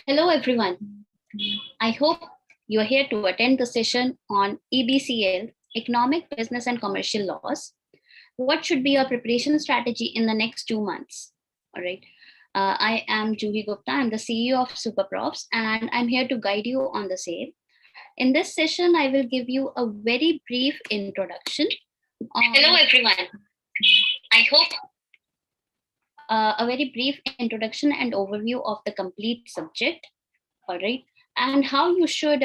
Hello, everyone. I hope you are here to attend the session on EBCL, Economic, Business and Commercial Laws. What should be your preparation strategy in the next 2 months? All right. I am Juhi Gupta. I'm the CEO of SuperProfs, and I'm here to guide you on the same. In this session, I will give you a very brief introduction. Hello, everyone. I hope a very brief introduction and overview of the complete subject. All right, and how you should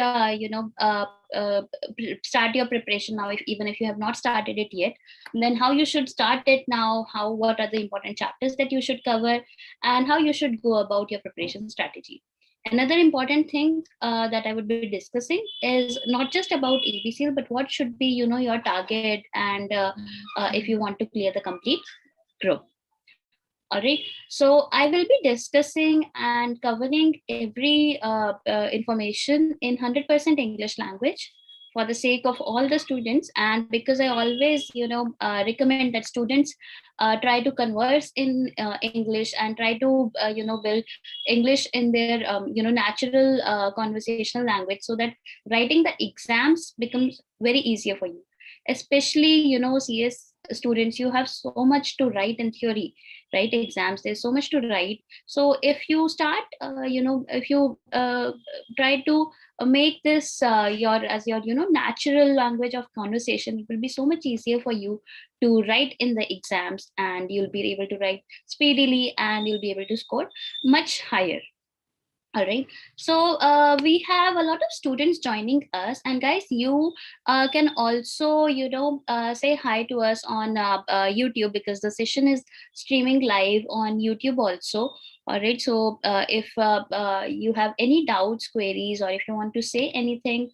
start your preparation now, even if you have not started it yet, then how you should start it now, what are the important chapters that you should cover, and how you should go about your preparation strategy. Another important thing that I would be discussing is not just about EBCL, but what should be your target, and if you want to clear the complete group. All right, so I will be discussing and covering every information in 100% English language for the sake of all the students, and because I always recommend that students try to converse in English and try to build English in their natural conversational language, so that writing the exams becomes very easier for you, especially CS students. You have so much to write in theory, right? Exams, there's so much to write. So if you start if you try to make this your natural language of conversation, it will be so much easier for you to write in the exams, and you'll be able to write speedily, and you'll be able to score much higher. All right, so we have a lot of students joining us, and guys, you can also say hi to us on YouTube, because the session is streaming live on YouTube also. All right, so if you have any doubts, queries, or if you want to say anything,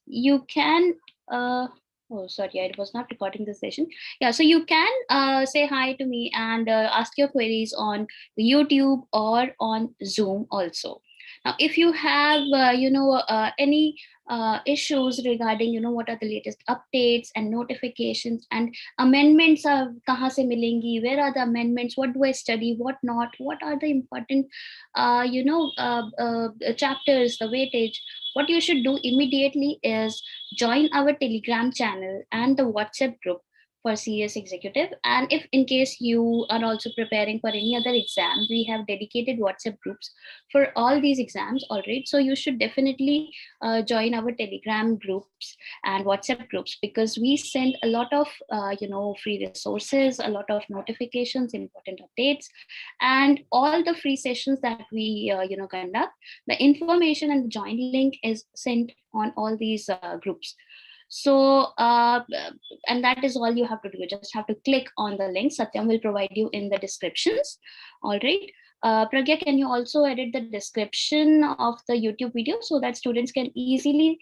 you can oh sorry, I was not recording the session. Yeah, so you can say hi to me and ask your queries on YouTube or on Zoom also. Now, if you have any issues regarding what are the latest updates and notifications and amendments, kahan se milengi, where are the amendments, what do I study, what not, what are the important chapters, the weightage, what you should do immediately is join our Telegram channel and the WhatsApp group for CS executive. And if in case you are also preparing for any other exam, we have dedicated WhatsApp groups for all these exams. All right, so you should definitely join our Telegram groups and WhatsApp groups, because we send a lot of free resources, a lot of notifications, important updates, and all the free sessions that we conduct. The information and the join link is sent on all these groups. So and that is all you have to do. You just have to click on the link. Satyam will provide you in the descriptions. All right, Pragya, can you also edit the description of the YouTube video so that students can easily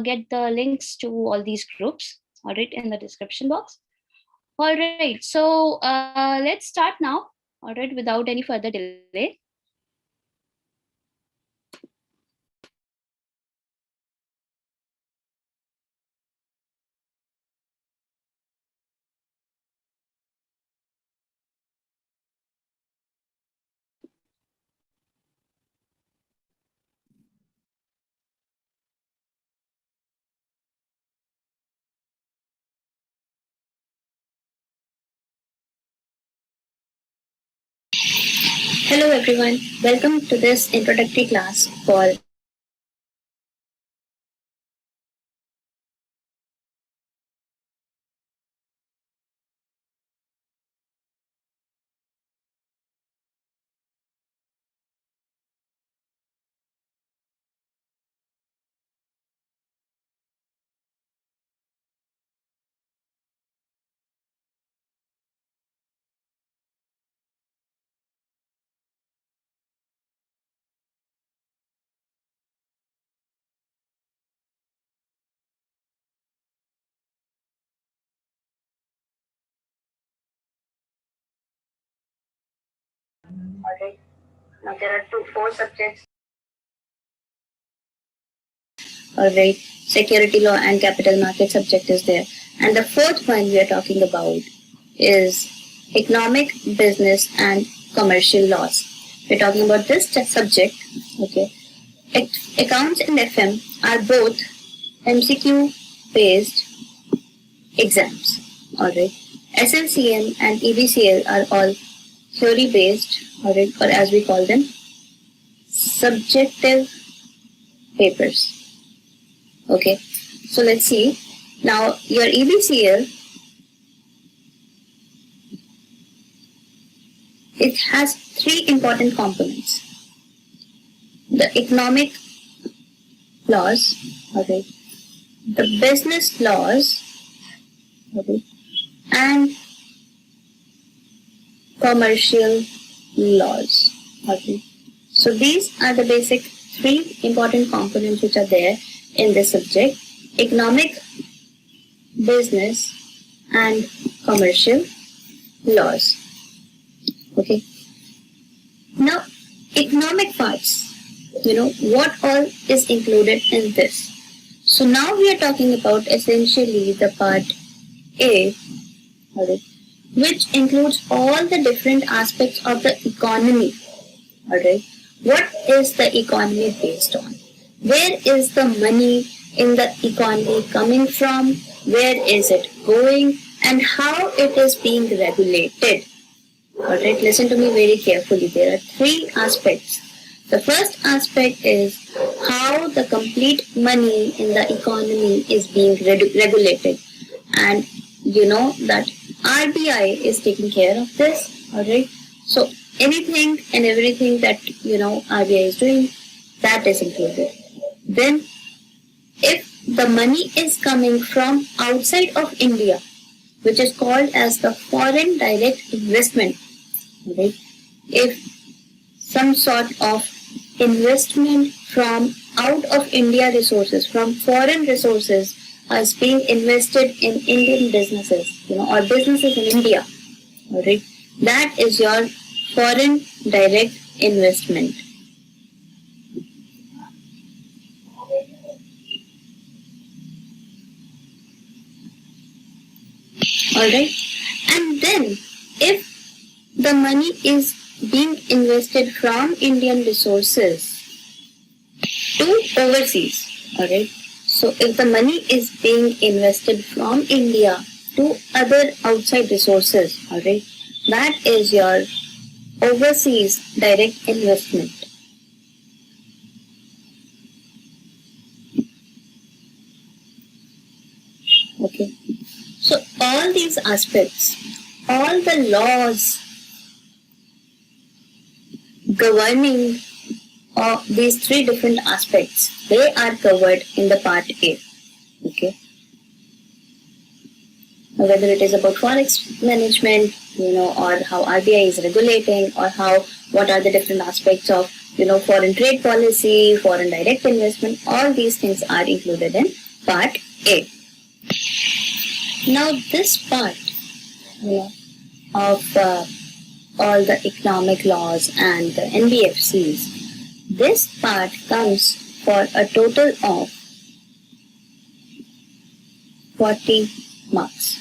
get the links to all these groups, all right, in the description box. All right, so let's start now, all right, without any further delay. Hello everyone, welcome to this introductory class for alright. Now there are four subjects. all right, security law and capital market subject is there. And the fourth one we are talking about is economic, business and commercial laws. we're talking about this subject. Okay, accounts and FM are both MCQ based exams. Alright, SLCM and EBCL are all theory based, alright, or as we call them, subjective papers. Okay, so let's see. Now your EBCL, it has three important components: the economic laws, okay, the business laws, okay, and commercial laws. Okay, so these are the basic three important components which are there in this subject: economic, business, and commercial laws. Okay, now economic parts, what all is included in this. So now we are talking about essentially the part A, alright, which includes all the different aspects of the economy. Alright, what is the economy based on? Where is the money in the economy coming from? Where is it going? And how it is being regulated? Alright, listen to me very carefully. There are three aspects. The first aspect is how the complete money in the economy is being regulated. And you know that RBI is taking care of this. Alright, so anything and everything that RBI is doing, that is included. Then if the money is coming from outside of India, which is called as the foreign direct investment, right? If some sort of investment from out of India resources, from foreign resources, is being invested in Indian businesses, or businesses in India, all right, that is your foreign direct investment. Alright, and then if the money is being invested from Indian resources to overseas, alright, so if the money is being invested from India to other outside resources, alright, that is your overseas direct investment. Okay, so all these aspects, all the laws governing these three different aspects, they are covered in the part A. Okay, whether it is about forex management, or how RBI is regulating, or what are the different aspects of foreign trade policy, foreign direct investment, all these things are included in part A. Now this part of all the economic laws and the NBFCs, this part comes for a total of 40 marks.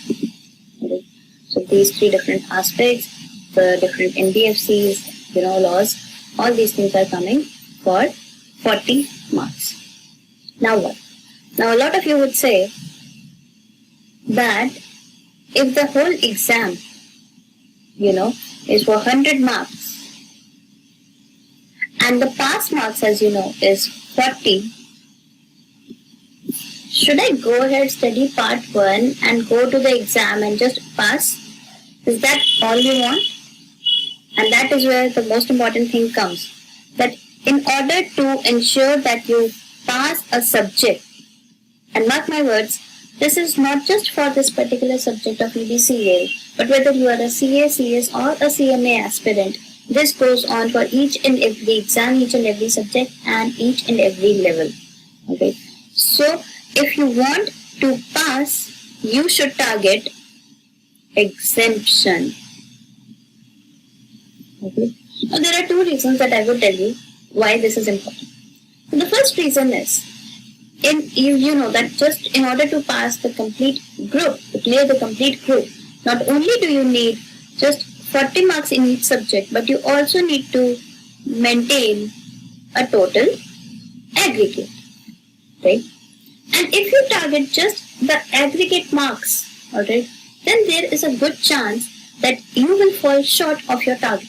Okay. So these three different aspects, the different NBFCs, laws, all these things are coming for 40 marks. Now what? Now a lot of you would say that if the whole exam, is for 100 marks and the pass marks, as you know, is 40, should I go ahead, study part 1 and go to the exam and just pass? Is that all you want? And that is where the most important thing comes. That in order to ensure that you pass a subject, and mark my words, this is not just for this particular subject of EBCL, but whether you are a CA, CS or a CMA aspirant, this goes on for each and every exam, each and every subject, and each and every level. Okay. So if you want to pass, you should target exemption. Okay. Now there are two reasons that I would tell you why this is important. So the first reason is, you know that just in order to pass the complete group, to clear the complete group, not only do you need just 40 marks in each subject, but you also need to maintain a total aggregate, right? And if you target just the aggregate marks, alright, then there is a good chance that you will fall short of your target.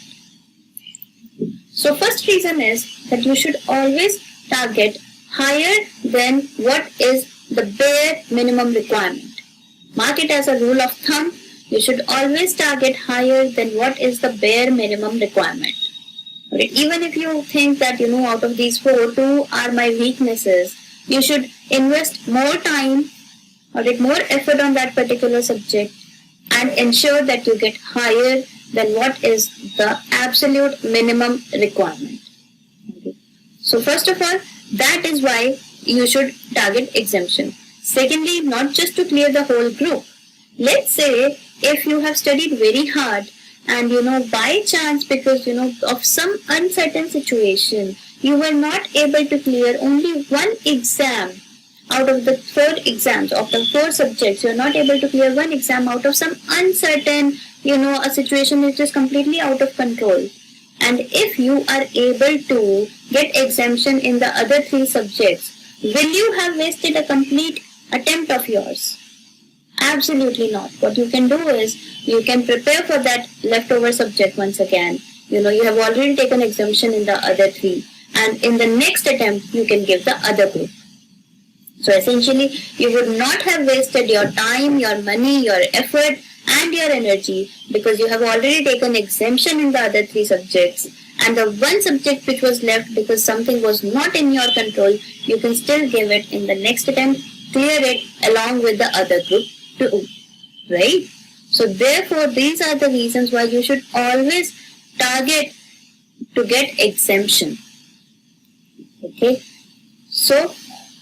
So first reason is that you should always target higher than what is the bare minimum requirement. Mark it as a rule of thumb. You should always target higher than what is the bare minimum requirement. Right? Even if you think that, out of these 4, 2 are my weaknesses, you should invest more time or more effort on that particular subject and ensure that you get higher than what is the absolute minimum requirement. Okay. So first of all, that is why you should target exemption. Secondly, not just to clear the whole group. Let's say if you have studied very hard and by chance, because of some uncertain situation, you were not able to clear only one exam out of the 4 exams, of the 4 subjects, you're not able to clear one exam out of some uncertain, a situation which is completely out of control. And if you are able to get exemption in the other 3 subjects, will you have wasted a complete attempt of yours? Absolutely not. What you can do is, you can prepare for that leftover subject once again. You have already taken exemption in the other 3. And in the next attempt, you can give the other group. So essentially, you would not have wasted your time, your money, your effort and your energy because you have already taken exemption in the other 3 subjects. And the one subject which was left because something was not in your control, you can still give it in the next attempt, clear it along with the other group too, right? So therefore, these are the reasons why you should always target to get exemption. Okay, so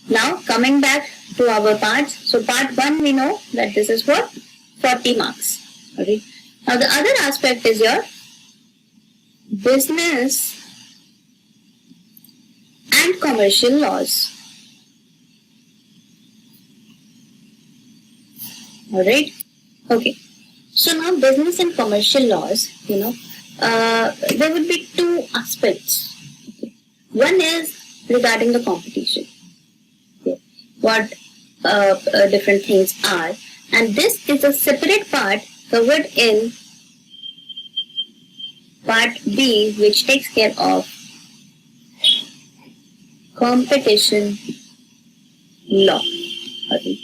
now coming back to our parts. So part 1, we know that this is for 40 marks. Okay. Now the other aspect is your business and commercial laws. Alright. Okay. So now business and commercial laws, there would be 2 aspects. Okay. One is regarding the competition. Okay. What different things are. And this is a separate part covered in part B, which takes care of competition law. Okay.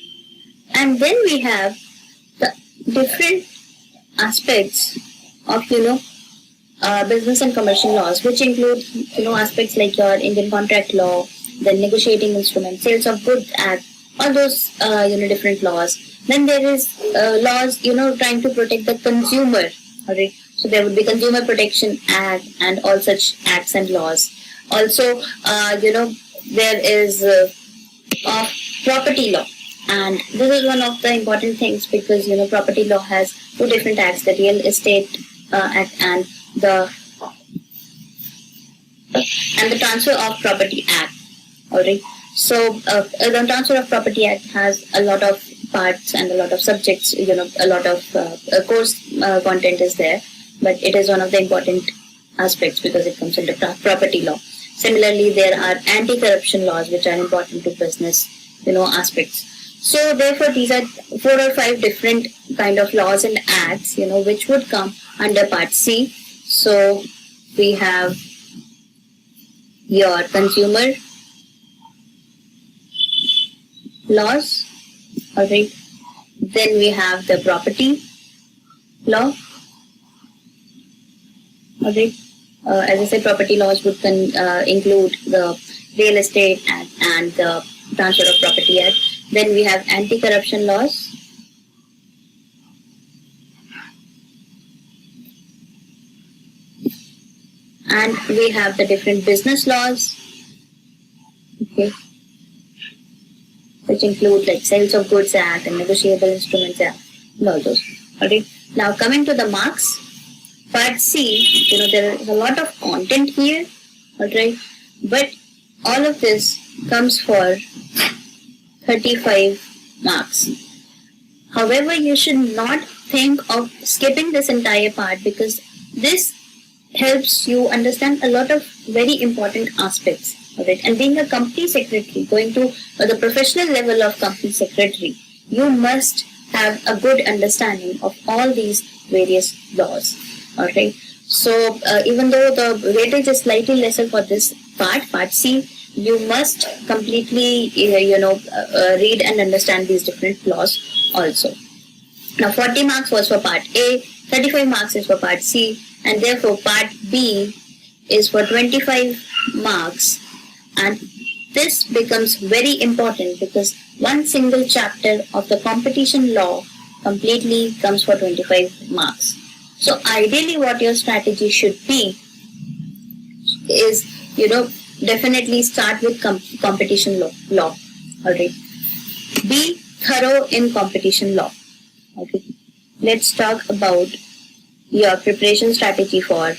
And then we have the different aspects of, business and commercial laws, which include, aspects like your Indian contract law, the negotiating instrument, sales of goods act, all those, different laws. Then there is laws, trying to protect the consumer. Alright. So there would be Consumer Protection Act and all such acts and laws. Also, there is property law. And this is one of the important things because, property law has 2 different acts, the Real Estate Act and the Transfer of Property Act. Alright. So the Transfer of Property Act has a lot of parts and a lot of subjects, a lot of course content is there, but it is one of the important aspects because it comes under property law. Similarly, there are anti-corruption laws which are important to business, aspects. So therefore, these are 4 or 5 different kind of laws and acts, which would come under part C. So we have your consumer laws, alright. Then we have the property law, alright. As I said, property laws would include the Real Estate Act and the Transfer of Property Act. Then we have anti-corruption laws. And we have the different business laws, okay, which include like Sales of Goods Act and Negotiable Instruments Act and all those. Alright. Now coming to the marks, part C, there is a lot of content here, alright, but all of this comes for 35 marks. However, you should not think of skipping this entire part because this helps you understand a lot of very important aspects of it. And being a company secretary, going to the professional level of company secretary, you must have a good understanding of all these various laws. Alright. So even though the weightage is slightly lesser for this part C, you must completely read and understand these different laws also. Now 40 marks was for part A, 35 marks is for part C, and therefore part B is for 25 marks. And this becomes very important because one single chapter of the competition law completely comes for 25 marks. So ideally what your strategy should be is, definitely start with competition law. Alright. Be thorough in competition law. Okay. Let's talk about your preparation strategy for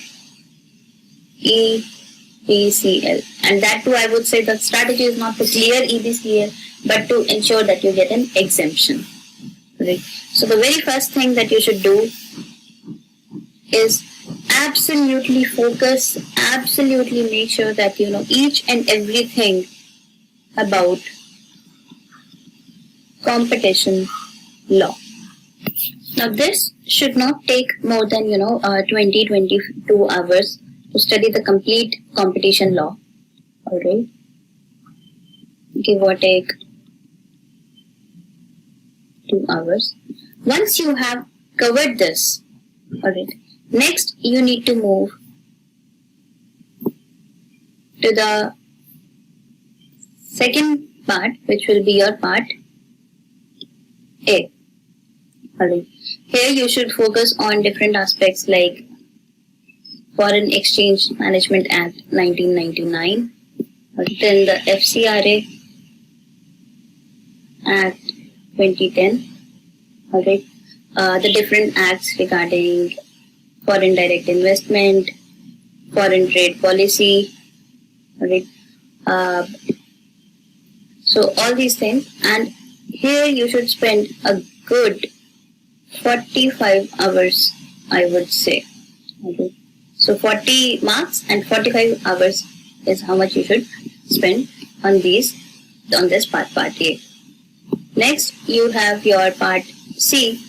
EBCL. And that too, I would say the strategy is not to clear EBCL, but to ensure that you get an exemption. Right. So the very first thing that you should do is absolutely focus, absolutely make sure that you know each and everything about competition law. Now this should not take more than 22 hours to study the complete competition law. Alright, give or take 2 hours. Once you have covered this, alright, next you need to move to the second part, which will be your part A. Alright. Here you should focus on different aspects like Foreign Exchange Management Act 1999, then the FCRA Act 2010, alright, the different acts regarding foreign direct investment, foreign trade policy, alright. So all these things, and here you should spend a good 45 hours, I would say. Okay. So 40 marks and 45 hours is how much you should spend on this part A. Next, you have your part C.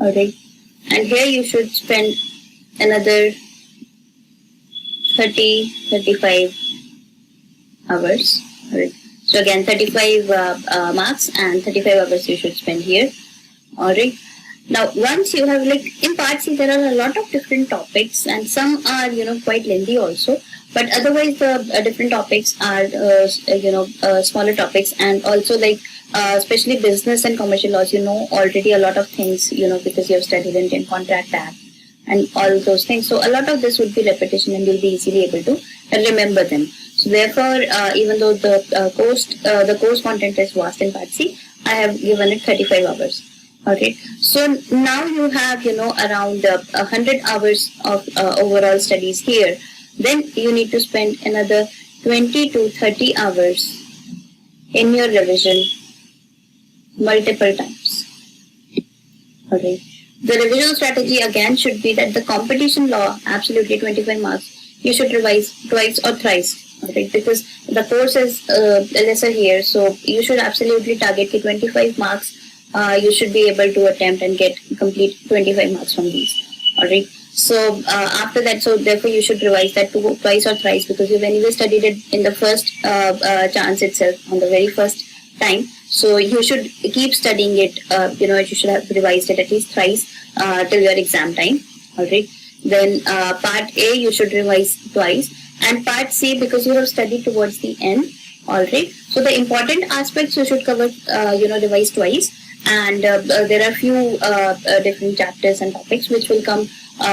Alright. And here you should spend another 35 hours. Alright. So again, 35 marks and 35 hours you should spend here. Alright. Now, once you have, in part C, there are a lot of different topics, and some are, quite lengthy also. But otherwise, the different topics are, smaller topics, and also especially business and commercial laws, already a lot of things, because you have studied Indian Contract Act and all those things. So a lot of this would be repetition, and you'll be easily able to remember them. So therefore, even though the course content is vast in part C, I have given it 35 hours. Okay, so now you have around 100 hours of overall studies here. Then you need to spend another 20 to 30 hours in your revision multiple times. Okay, the revision strategy again should be that the competition law, absolutely 25 marks, you should revise twice or thrice. Okay, because the course is lesser here, so you should absolutely target the 25 marks. You should be able to attempt and get complete 25 marks from these. Alright. So after that, so therefore you should revise that twice or thrice, because you've anyway studied it in the first chance itself, on the very first time. So you should keep studying it. You should have revised it at least thrice till your exam time. Alright. Then part A you should revise twice, and part C, because you have studied towards the end. Alright. So the important aspects you should cover, revise twice. And there are few different chapters and topics which will come,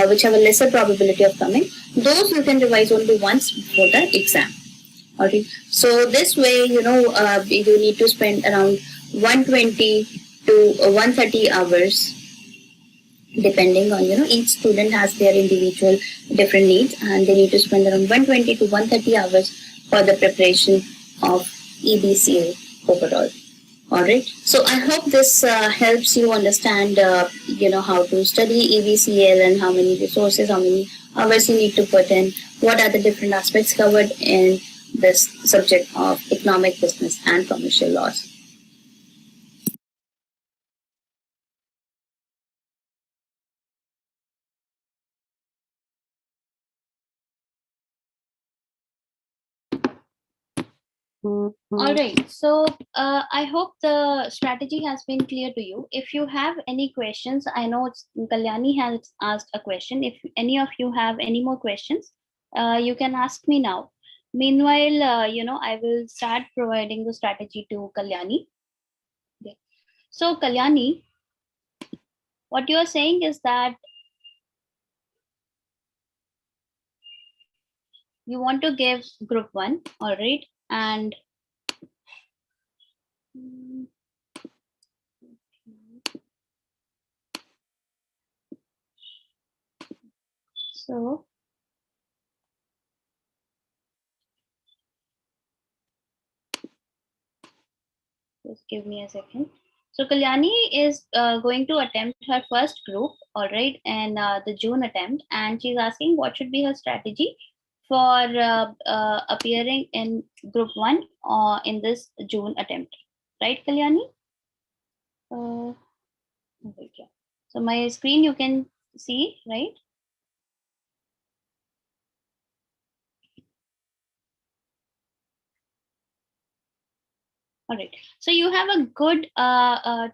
which have a lesser probability of coming. Those you can revise only once before the exam. Alright. So this way, you need to spend around 120 to 130 hours, depending on, each student has their individual different needs, and they need to spend around 120 to 130 hours for the preparation of EBCL overall. All right. So I hope this helps you understand, how to study EBCL and how many resources, how many hours you need to put in, what are the different aspects covered in this subject of economic, business, and commercial laws. All right. So I hope the strategy has been clear to you. If you have any questions, I know Kalyani has asked a question. If any of you have any more questions, you can ask me now. Meanwhile, I will start providing the strategy to Kalyani. Okay. So Kalyani, what you are saying is that you want to give group 1, all right, and so just give me a second. So Kalyani is going to attempt her first group, all right, and the June attempt, and she's asking what should be her strategy for appearing in group 1 in this June attempt, right, Kalyani? Okay, yeah. So my screen you can see, right? All right. So you have a good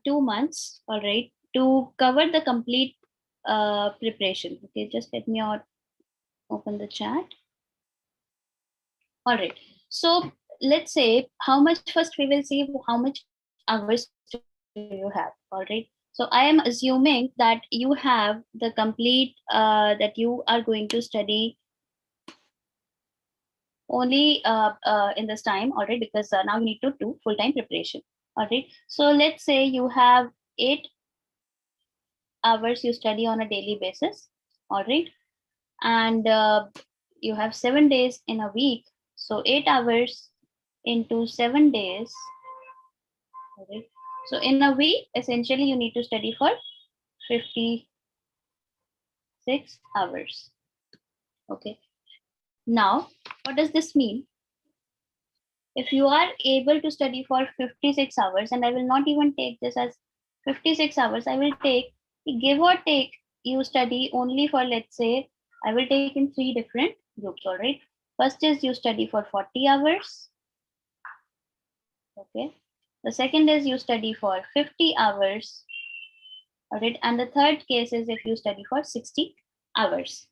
2 months, all right, to cover the complete preparation. Okay, just let me open the chat. All right. So let's say how much first we will see how much hours do you have. All right. So I am assuming that you have the complete that you are going to study only in this time. All right, because now you need to do full-time preparation. All right. So let's say you have 8 hours you study on a daily basis. All right. And you have 7 days in a week. So 8 hours into 7 days. Okay. So in a week, essentially you need to study for 56 hours. Okay. Now, what does this mean? If you are able to study for 56 hours, and I will not even take this as 56 hours, I will take, give or take, you study only for, let's say, I will take in 3 different groups, all right? First is you study for 40 hours. Okay. The second is you study for 50 hours. All right. And the third case is if you study for 60 hours.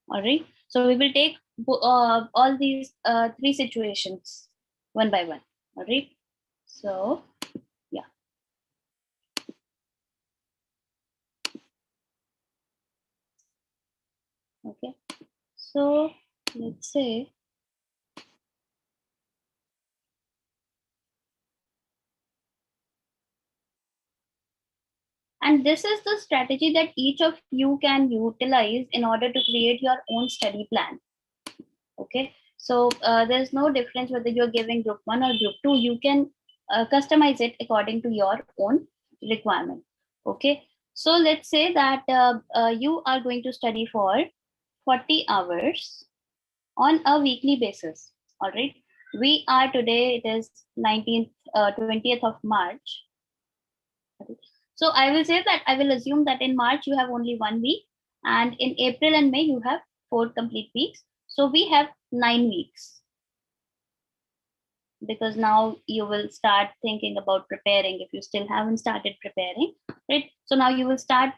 All right. So we will take all these 3 situations one by one. All right. So, yeah. Okay. So let's say and this is the strategy that each of you can utilize in order to create your own study plan. Okay. So there's no difference whether you're giving group 1 or group 2. You can customize it according to your own requirement. Okay. So let's say that you are going to study for 40 hours on a weekly basis. All right. We are today, it is 19th, 20th of March. So I will say that I will assume that in March you have only 1 week, and in April and May you have 4 complete weeks. So we have 9 weeks, because now you will start thinking about preparing if you still haven't started preparing, right? So now you will start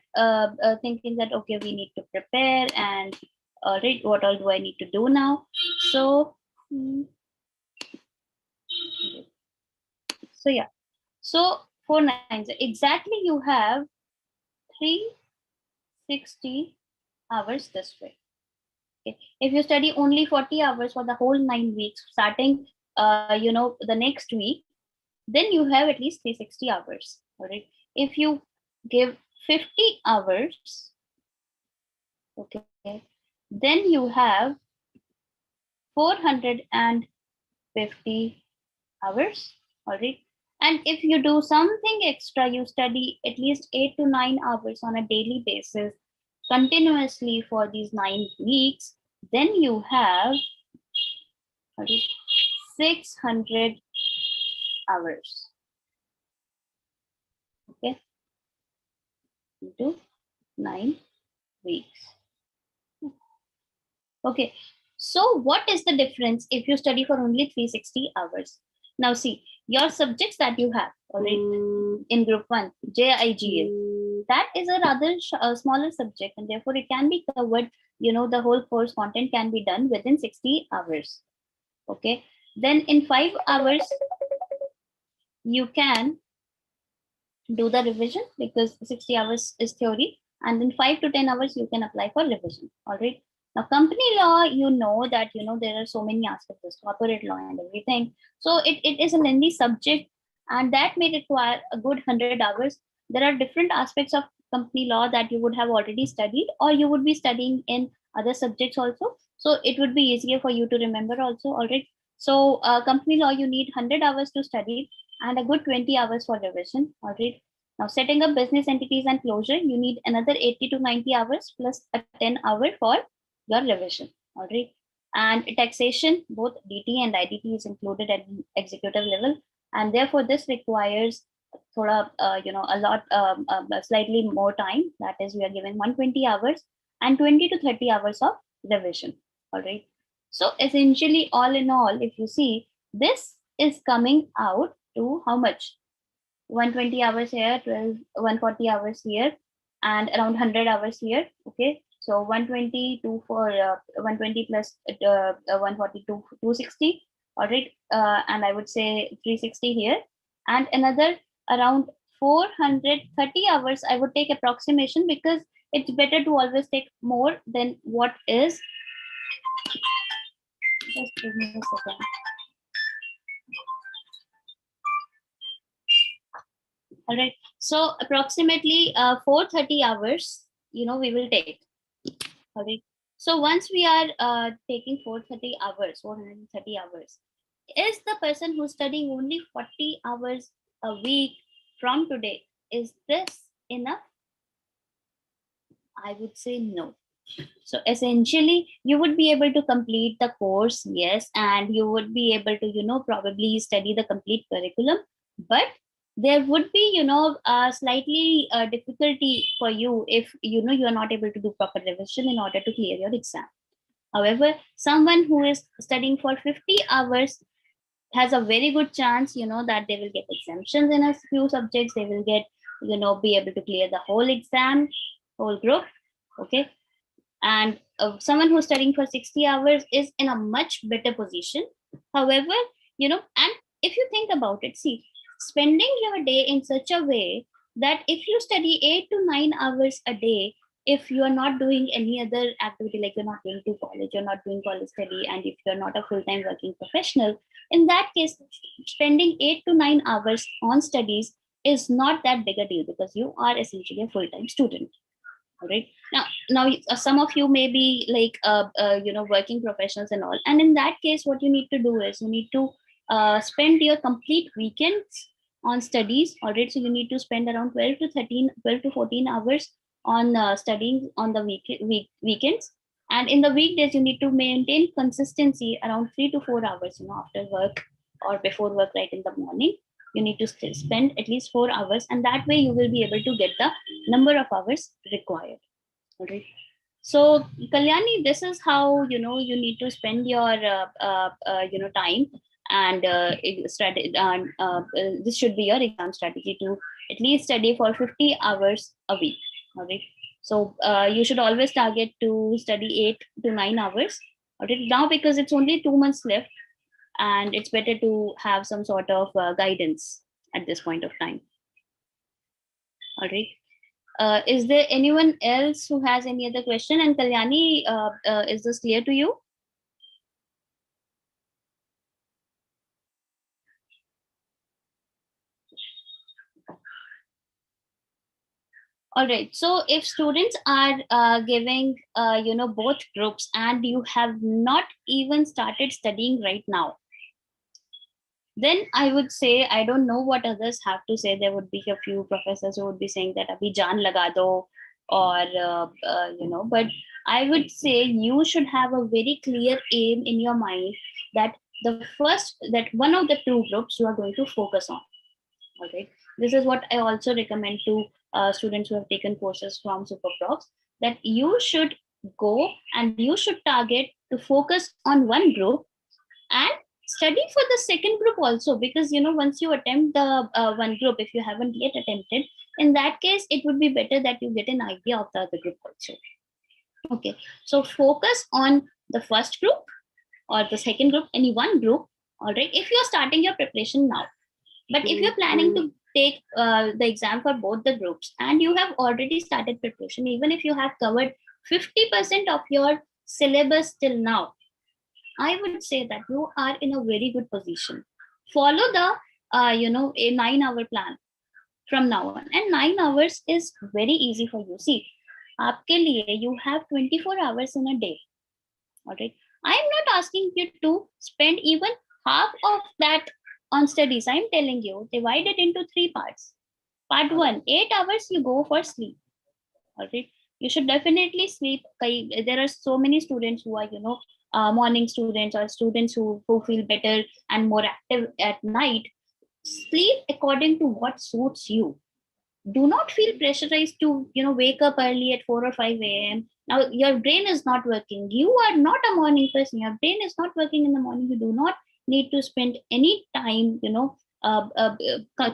thinking that, okay, we need to prepare, and right, what all do I need to do now? So, so yeah, so 4 nines, exactly you have 360 hours this way. Okay. If you study only 40 hours for the whole 9 weeks, starting the next week, then you have at least 360 hours. All right. If you give 50 hours, okay, then you have 450 hours. All right. And if you do something extra, you study at least 8 to 9 hours on a daily basis continuously for these 9 weeks, then you have 600 hours. Okay, into 9 weeks. Okay, so what is the difference if you study for only 360 hours? Now see, your subjects that you have already in group 1, JIGA, that is a rather smaller subject, and therefore it can be covered, the whole course content can be done within 60 hours. Okay, then in 5 hours, you can do the revision because 60 hours is theory, and in 5 to 10 hours, you can apply for revision. All right. Now, company law, that, there are so many aspects of corporate law and everything. So it is a lengthy subject, and that may require a good 100 hours. There are different aspects of company law that you would have already studied, or you would be studying in other subjects also. So it would be easier for you to remember also. All right. So company law, you need 100 hours to study and a good 20 hours for revision. All right. Now, setting up business entities and closure, you need another 80 to 90 hours plus a 10-hour for your revision. All right. And taxation, both DT and IDT is included at the executive level. And therefore, this requires a lot, slightly more time. That is, we are given 120 hours and 20 to 30 hours of revision. All right. So essentially, all in all, if you see, this is coming out to how much? 120 hours here, 140 hours here, and around 100 hours here. Okay, so 122 for 120 plus 142, 260. All right, and I would say 360 here, and another around 430 hours. I would take approximation because it's better to always take more than what is. Just give me a second. All right. So approximately 430 hours, we will take. All right. So once we are taking 430 hours, 430 hours, is the person who's studying only 40 hours a week from today, is this enough? I would say no. So essentially, you would be able to complete the course, yes, and you would be able to, probably study the complete curriculum, but there would be, slightly difficulty for you if, you are not able to do proper revision in order to clear your exam. However, someone who is studying for 50 hours has a very good chance, that they will get exemptions in a few subjects. They will get, be able to clear the whole exam, whole group. Okay. And someone who's studying for 60 hours is in a much better position. However, and if you think about it, see, spending your day in such a way that if you study 8 to 9 hours a day, if you are not doing any other activity, like you're not going to college, you're not doing college study, and if you're not a full-time working professional, in that case, spending 8 to 9 hours on studies is not that big a deal because you are essentially a full-time student. All right. Now some of you may be like working professionals and all, and in that case, what you need to do is you need to spend your complete weekends on studies. All right. So you need to spend around 12 to 14 hours on studying on the weekends, and in the weekdays you need to maintain consistency around 3 to 4 hours. After work or before work, right in the morning, you need to spend at least 4 hours, and that way you will be able to get the number of hours required. All right. So Kalyani, this is how you need to spend your time, and this should be your exam strategy to at least study for 50 hours a week. All right. So you should always target to study 8 to 9 hours. All right. Now, because it's only 2 months left, and it's better to have some sort of guidance at this point of time. All right. Is there anyone else who has any other question? And Kalyani, is this clear to you? All right. So if students are giving, both groups, and you have not even started studying right now, Then I would say, I don't know what others have to say. There would be a few professors who would be saying that abhi jaan laga do, or but I would say you should have a very clear aim in your mind, that that one of the two groups you are going to focus on. All right, this is what I also recommend to students who have taken courses from SuperProfs, that you should go and you should target to focus on one group and study for the second group also, because once you attempt the one group, if you haven't yet attempted, in that case it would be better that you get an idea of the other group also. Okay, so focus on the first group or the second group, any one group. All right, if you're starting your preparation now, but if you're planning to take the exam for both the groups and you have already started preparation, even if you have covered 50% of your syllabus till now, I would say that you are in a very good position. Follow the a 9-hour plan from now on, and 9 hours is very easy for you. See, aapke liye you have 24 hours in a day. All right, I am not asking you to spend even half of that on studies. I am telling you, divide it into 3 parts. Part 1, 8 hours you go for sleep. All right, you should definitely sleep. There are so many students who are morning students, or students who feel better and more active at night. Sleep according to what suits you. Do not feel pressurized to wake up early at 4 or 5 a.m. Now your brain is not working. You are not a morning person. Your brain is not working in the morning. You do not need to spend any time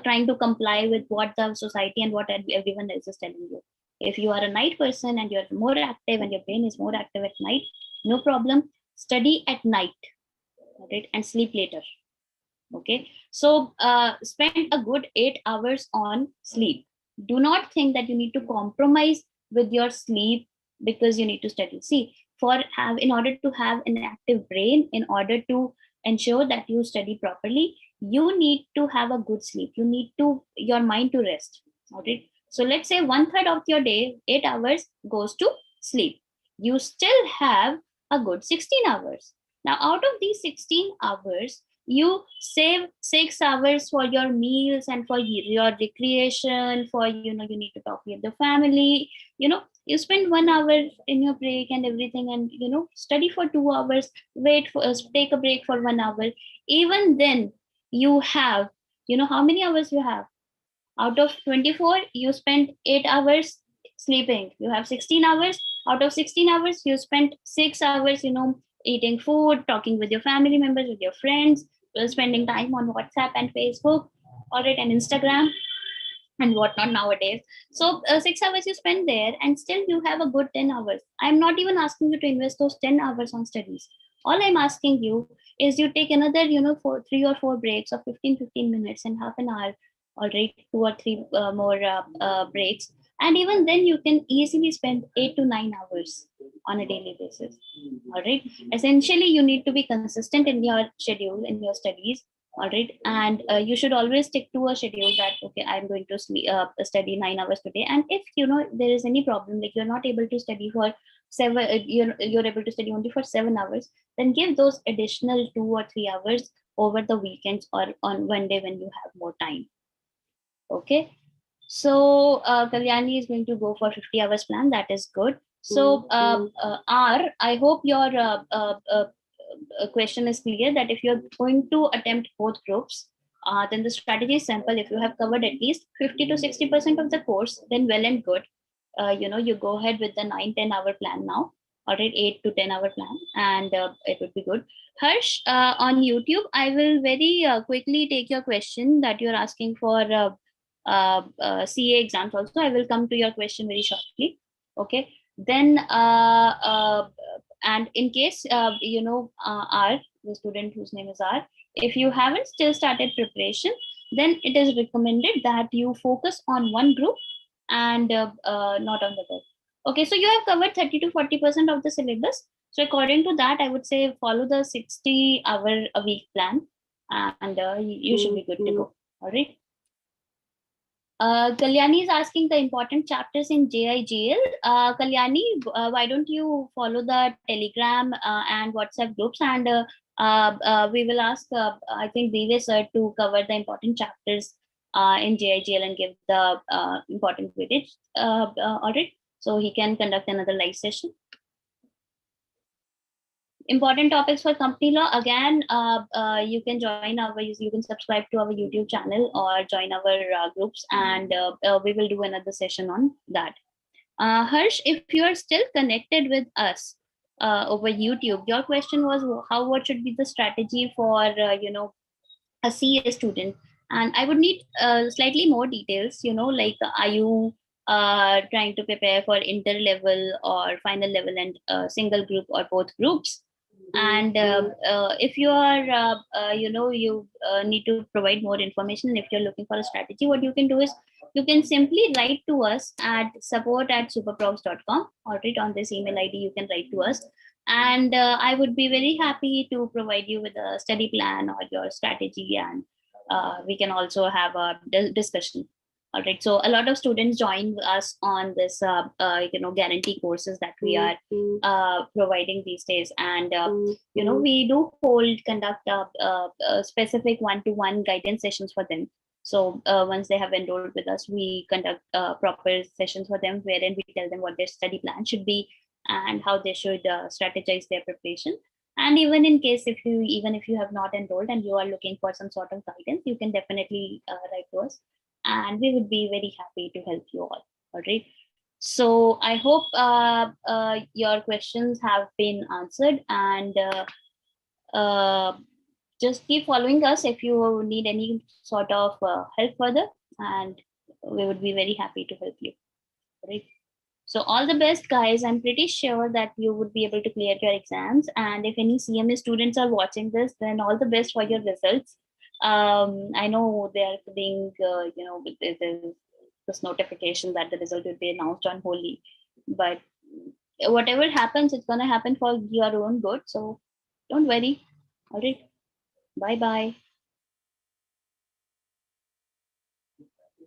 trying to comply with what the society and what everyone else is telling you. If you are a night person and you're more active and your brain is more active at night, no problem. Study at night, right, and sleep later. Okay, so spend a good 8 hours on sleep. Do not think that you need to compromise with your sleep because you need to study. See, in order to have an active brain, in order to ensure that you study properly, you need to have a good sleep. You need your mind to rest. All right, so let's say 1/3 of your day, 8 hours, goes to sleep. You still have a good 16 hours. Now out of these 16 hours, you save 6 hours for your meals and for your recreation, for you need to talk with the family. You spend 1 hour in your break and everything, and study for 2 hours, wait for take a break for 1 hour. Even then you have, how many hours you have? Out of 24, you spend 8 hours sleeping. You have 16 hours. Out of 16 hours, you spend 6 hours eating food, talking with your family members, with your friends, spending time on WhatsApp and Facebook, all right, and Instagram and whatnot nowadays. So 6 hours you spend there, and still you have a good 10 hours. I'm not even asking you to invest those 10 hours on studies. All I'm asking you is you take another 3 or 4 breaks of 15 minutes and half an hour, all right, 2 or 3 more breaks, and even then you can easily spend 8 to 9 hours on a daily basis. All right, essentially you need to be consistent in your schedule, in your studies. All right, and you should always stick to a schedule that, okay, I'm going to study 9 hours today. And if there is any problem, like you're not able to study for 7, you're able to study only for 7 hours, then give those additional 2 or 3 hours over the weekends or on one day when you have more time. Okay, so Kalyani is going to go for 50 hours plan. That is good. So R, I hope your question is clear, that if you're going to attempt both groups, then the strategy is simple. If you have covered at least 50 to 60% of the course, then well and good. You go ahead with the 9-10 hour plan now, or 8 to 10 hour plan, and it would be good. Harsh, on YouTube, I will very quickly take your question that you're asking for CA exams also. I will come to your question very shortly. Okay, then and in case R, the student whose name is R, if you haven't still started preparation, then it is recommended that you focus on one group and not on the other. Okay, so you have covered 30 to 40% of the syllabus. So according to that, I would say follow the 60-hour a week plan, and you should be good to go. All right. Kalyani is asking the important chapters in JIGL. Kalyani, why don't you follow the Telegram and WhatsApp groups, and We will ask, I think, Divya sir to cover the important chapters in JIGL and give the important weightage audit. So he can conduct another live session. Important topics for company law. Again, you can join you can subscribe to our YouTube channel or join our groups, and we will do another session on that. Harsh, if you are still connected with us over YouTube, your question was what should be the strategy for a CA student, and I would need slightly more details. Like, are you trying to prepare for inter level or final level and single group or both groups? And if you are you need to provide more information, if you're looking for a strategy, what you can do is you can simply write to us at support@superprofs.com, or on this email ID you can write to us, and I would be very happy to provide you with a study plan or your strategy, and we can also have a discussion. All right, so a lot of students join us on this guarantee courses that we are providing these days, and we do conduct specific one-to-one guidance sessions for them. So once they have enrolled with us, we conduct proper sessions for them, wherein we tell them what their study plan should be and how they should strategize their preparation. And even in case if you have not enrolled and you are looking for some sort of guidance, you can definitely write to us, and we would be very happy to help you all. All right. So I hope your questions have been answered, and just keep following us if you need any sort of help further, and we would be very happy to help you. Right. So all the best, guys. I'm pretty sure that you would be able to clear your exams. And if any CMA students are watching this, then all the best for your results. I know they are being, there's this notification that the result will be announced on Holi, but whatever happens, it's going to happen for your own good. So don't worry. All right. Bye bye.